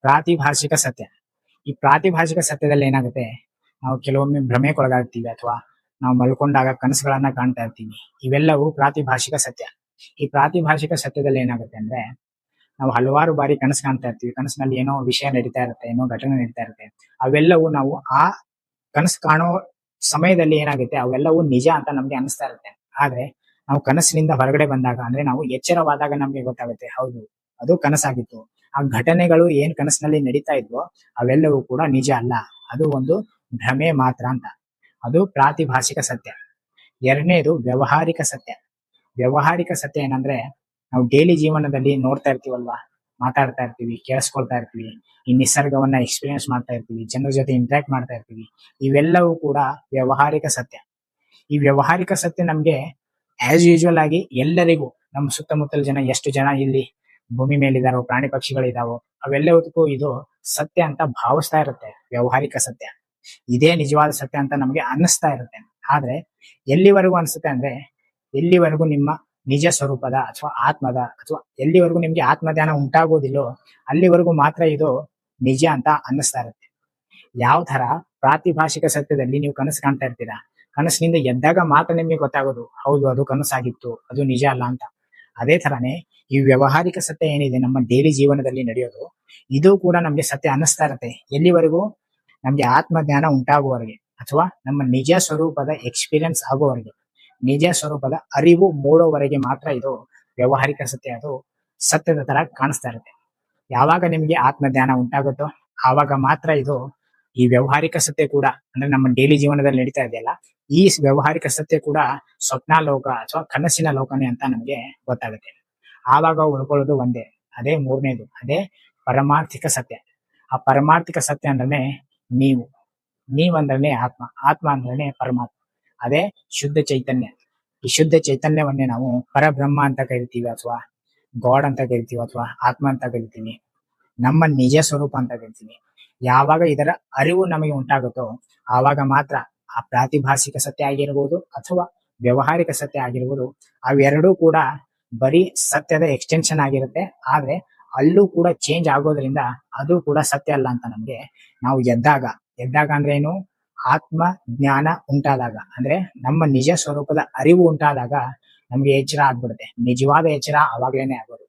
ಪ್ರಾತಿಭಾಷಿಕ ಸತ್ಯ. ಈ ಪ್ರಾತಿಭಾಷಿಕ ಸತ್ಯದಲ್ಲಿ ಏನಾಗುತ್ತೆ, ನಾವು ಕೆಲವೊಮ್ಮೆ ಭ್ರಮೆಗೊಳಗಾಗ್ತೀವಿ ಅಥವಾ ನಾವು ಮಲ್ಕೊಂಡಾಗ ಕನಸುಗಳನ್ನ ಕಾಣ್ತಾ ಇರ್ತೀವಿ. ಇವೆಲ್ಲವೂ ಪ್ರಾತಿಭಾಷಿಕ ಸತ್ಯ. ಈ ಪ್ರಾತಿಭಾಷಿಕ ಸತ್ಯದಲ್ಲಿ ಏನಾಗುತ್ತೆ ಅಂದ್ರೆ, ನಾವು ಹಲವಾರು ಬಾರಿ ಕನಸು ಕಾಣ್ತಾ ಇರ್ತೀವಿ. ಕನಸಿನಲ್ಲಿ ಏನೋ ವಿಷಯ ನಡೀತಾ ಇರುತ್ತೆ, ಏನೋ ಘಟನೆ ನಡೀತಾ ಇರುತ್ತೆ. ಅವೆಲ್ಲವೂ ನಾವು ಆ ಕನಸು ಕಾಣೋ ಸಮಯದಲ್ಲಿ ಏನಾಗುತ್ತೆ, ಅವೆಲ್ಲವೂ ನಿಜ ಅಂತ ನಮ್ಗೆ ಅನಿಸ್ತಾ ಇರುತ್ತೆ. ಆದ್ರೆ ನಾವು ಕನಸಿನಿಂದ ಹೊರಗಡೆ ಬಂದಾಗ, ಅಂದ್ರೆ ನಾವು ಎಚ್ಚರವಾದಾಗ ನಮ್ಗೆ ಗೊತ್ತಾಗುತ್ತೆ, ಹೌದು ಅದು ಕನಸಾಗಿತ್ತು. ಆ ಘಟನೆಗಳು ಏನ್ ಕನಸಿನಲ್ಲಿ ನಡೀತಾ ಇದ್ವೋ ಅವೆಲ್ಲವೂ ಕೂಡ ನಿಜ ಅಲ್ಲ, ಅದು ಒಂದು ಭ್ರಮೆ ಮಾತ್ರ ಅಂತ. ಅದು ಪ್ರಾತಿಭಾಷಿಕ ಸತ್ಯ. ಎರಡನೇದು ವ್ಯವಹಾರಿಕ ಸತ್ಯ. ವ್ಯವಹಾರಿಕ ಸತ್ಯ ಏನಂದ್ರೆ, ನಾವು ಡೈಲಿ ಜೀವನದಲ್ಲಿ ನೋಡ್ತಾ ಇರ್ತೀವಲ್ವಾ, ಮಾತಾಡ್ತಾ ಇರ್ತೀವಿ, ಕೇಳಿಸ್ಕೊಳ್ತಾ ಇರ್ತೀವಿ, ಈ ನಿಸರ್ಗವನ್ನ ಎಕ್ಸ್ಪೀರಿಯನ್ಸ್ ಮಾಡ್ತಾ ಇರ್ತೀವಿ, ಜನರ ಜೊತೆ ಇಂಟ್ರಾಕ್ಟ್ ಮಾಡ್ತಾ ಇರ್ತೀವಿ. ಇವೆಲ್ಲವೂ ಕೂಡ ವ್ಯವಹಾರಿಕ ಸತ್ಯ. ಈ ವ್ಯವಹಾರಿಕ ಸತ್ಯ ನಮ್ಗೆ ಆಸ್ ಯೂಶುವಲ್ ಆಗಿ ಎಲ್ಲರಿಗೂ, ನಮ್ಮ ಸುತ್ತಮುತ್ತಲ ಜನ ಎಷ್ಟು ಜನ ಇಲ್ಲಿ ಭೂಮಿ ಮೇಲಿದಾರೋ, ಪ್ರಾಣಿ ಪಕ್ಷಿಗಳಿದಾವೋ, ಅವೆಲ್ಲದಕ್ಕೂ ಇದು ಸತ್ಯ ಅಂತ ಭಾವಿಸ್ತಾ ಇರುತ್ತೆ. ವ್ಯವಹಾರಿಕ ಸತ್ಯ ಇದೇ ನಿಜವಾದ ಸತ್ಯ ಅಂತ ನಮ್ಗೆ ಅನ್ನಿಸ್ತಾ ಇರುತ್ತೆ. ಆದ್ರೆ ಎಲ್ಲಿವರೆಗೂ ಅನ್ಸುತ್ತೆ ಅಂದ್ರೆ, ಎಲ್ಲಿವರೆಗೂ ನಿಮ್ಮ ನಿಜ ಸ್ವರೂಪದ ಅಥವಾ ಆತ್ಮದ ಅಥವಾ ಎಲ್ಲಿವರೆಗೂ ನಿಮ್ಗೆ ಆತ್ಮಧ್ಯಾನ ಉಂಟಾಗೋದಿಲ್ಲೋ ಅಲ್ಲಿವರೆಗೂ ಮಾತ್ರ ಇದು ನಿಜ ಅಂತ ಅನ್ನಿಸ್ತಾ ಇರುತ್ತೆ. ಯಾವ ತರ ಪ್ರಾತಿಭಾಷಿಕ ಸತ್ಯದಲ್ಲಿ ನೀವು ಕನಸು ಕಾಣ್ತಾ ಇರ್ತೀರಾ, ಕನಸಿನಿಂದ ಎದ್ದಾಗ ಮಾತ್ರ ನಿಮ್ಗೆ ಗೊತ್ತಾಗೋದು, ಹೌದು ಅದು ಕನಸಾಗಿತ್ತು, ಅದು ನಿಜ ಅಲ್ಲ ಅಂತ. ಅದೇ ತರಾನೇ ಈ ವ್ಯವಹಾರಿಕ ಸತ್ಯ ಏನಿದೆ ನಮ್ಮ ಡೈಲಿ ಜೀವನದಲ್ಲಿ ನಡೆಯೋದು, ಇದು ಕೂಡ ನಮ್ಗೆ ಸತ್ಯ ಅನ್ನಿಸ್ತಾ ಇರುತ್ತೆ ಎಲ್ಲಿವರೆಗೂ ನಮ್ಗೆ ಆತ್ಮಜ್ಞಾನ ಉಂಟಾಗುವವರೆಗೆ ಅಥವಾ ನಮ್ಮ ನಿಜ ಸ್ವರೂಪದ ಎಕ್ಸ್ಪೀರಿಯನ್ಸ್ ಆಗುವವರೆಗೆ, ನಿಜ ಸ್ವರೂಪದ ಅರಿವು ಮೂಡೋವರೆಗೆ ಮಾತ್ರ ಇದು ವ್ಯವಹಾರಿಕ ಸತ್ಯ, ಅದು ಸತ್ಯದ ತರ ಕಾಣಿಸ್ತಾ ಇರುತ್ತೆ. ಯಾವಾಗ ನಿಮ್ಗೆ ಆತ್ಮಜ್ಞಾನ ಉಂಟಾಗುತ್ತೋ ಆವಾಗ ಮಾತ್ರ ಇದು ಈ ವ್ಯವಹಾರಿಕ ಸತ್ಯ ಕೂಡ, ಅಂದ್ರೆ ನಮ್ಮ ಡೈಲಿ ಜೀವನದಲ್ಲಿ ನಡೀತಾ ಇದೆಯಲ್ಲ, ಈ ವ್ಯವಹಾರಿಕ ಸತ್ಯ ಕೂಡ ಸ್ವಪ್ನಾಲೋಕ ಅಥವಾ ಕನಸಿನ ಲೋಕನೇ ಅಂತ ನಮ್ಗೆ ಗೊತ್ತಾಗುತ್ತೆ. ಆವಾಗ ಉಳ್ಕೊಳ್ಳೋದು ಒಂದೇ, ಅದೇ ಮೂರನೇದು, ಅದೇ ಪರಮಾರ್ಥಿಕ ಸತ್ಯ. ಆ ಪರಮಾರ್ಥಿಕ ಸತ್ಯ ಅಂದ್ರೆ ನೀವು, ನೀವಂದ್ರೆ ಆತ್ಮ, ಆತ್ಮ ಅಂದ್ರೆ ಪರಮಾತ್ಮ, ಅದೇ ಶುದ್ಧ ಚೈತನ್ಯ. ಈ ಶುದ್ಧ ಚೈತನ್ಯವನ್ನೇ ನಾವು ಪರಬ್ರಹ್ಮ ಅಂತ ಕರಿತೀವಿ, ಅಥವಾ ಗಾಡ್ ಅಂತ ಕರಿತೀವಿ, ಅಥವಾ ಆತ್ಮ ಅಂತ ಕರಿತೀವಿ, ನಮ್ಮ ನಿಜ ಸ್ವರೂಪ ಅಂತ ಕರಿತೀವಿ. ಯಾವಾಗ ಇದರ ಅರಿವು ನಮಗೆ ಉಂಟಾಗುತ್ತೋ ಆವಾಗ ಮಾತ್ರ ಆ ಪ್ರಾತಿಭಾಷಿಕ ಸತ್ಯ ಆಗಿರ್ಬೋದು ಅಥವಾ ವ್ಯವಹಾರಿಕ ಸತ್ಯ ಆಗಿರ್ಬೋದು, ಅವೆರಡೂ ಕೂಡ ಬರೀ ಸತ್ಯದ ಎಕ್ಸ್ಟೆನ್ಷನ್ ಆಗಿರುತ್ತೆ. ಆದ್ರೆ ಅಲ್ಲೂ ಕೂಡ ಚೇಂಜ್ ಆಗೋದ್ರಿಂದ ಅದು ಕೂಡ ಸತ್ಯ ಅಲ್ಲ ಅಂತ ನಮ್ಗೆ ನಾವು ಎದ್ದಾಗ, ಅಂದ್ರೆ ಏನು, ಆತ್ಮ ಜ್ಞಾನ ಉಂಟಾದಾಗ, ಅಂದ್ರೆ ನಮ್ಮ ನಿಜ ಸ್ವರೂಪದ ಅರಿವು ಉಂಟಾದಾಗ ನಮ್ಗೆ ಎಚ್ಚರ ಆಗ್ಬಿಡುತ್ತೆ. ನಿಜವಾದ ಎಚ್ಚರ ಅವಾಗ್ಲೇನೆ ಆಗೋದು.